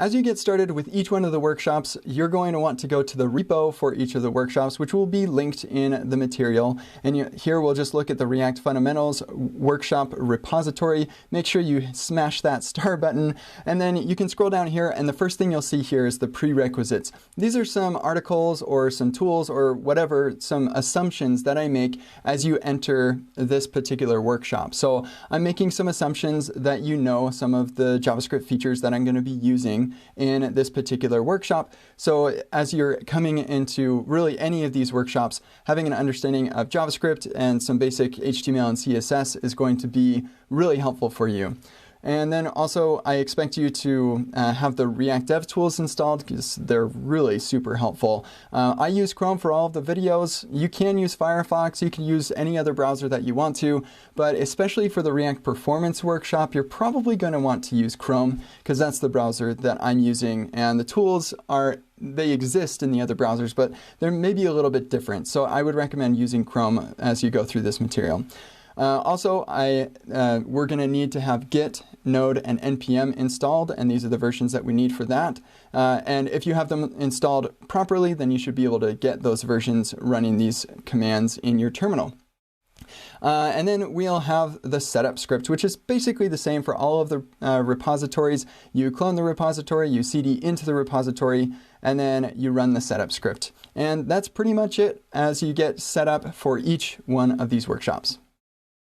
As you get started with each one of the workshops, you're going to want to go to the repo for each of the workshops, which will be linked in the material. And here we'll just look at the React Fundamentals workshop repository. Make sure you smash that star button, and then you can scroll down here, and the first thing you'll see here is the prerequisites. These are some articles or some tools or whatever, some assumptions that I make as you enter this particular workshop. So I'm making some assumptions that you know some of the JavaScript features that I'm going to be using in this particular workshop. So as you're coming into really any of these workshops, having an understanding of JavaScript and some basic HTML and CSS is going to be really helpful for you. And then also, I expect you to have the React Dev Tools installed because they're really super helpful. I use Chrome for all of the videos. You can use Firefox. You can use any other browser that you want to. But especially for the React Performance workshop, you're probably going to want to use Chrome because that's the browser that I'm using. And the tools they exist in the other browsers, but they're maybe a little bit different. So I would recommend using Chrome as you go through this material. Also, we're going to need to have Git, Node, and NPM installed, and these are the versions that we need for that. And if you have them installed properly, then you should be able to get those versions running these commands in your terminal. And then we'll have the setup script, which is basically the same for all of the repositories. You clone the repository, you cd into the repository, and then you run the setup script. And that's pretty much it as you get set up for each one of these workshops.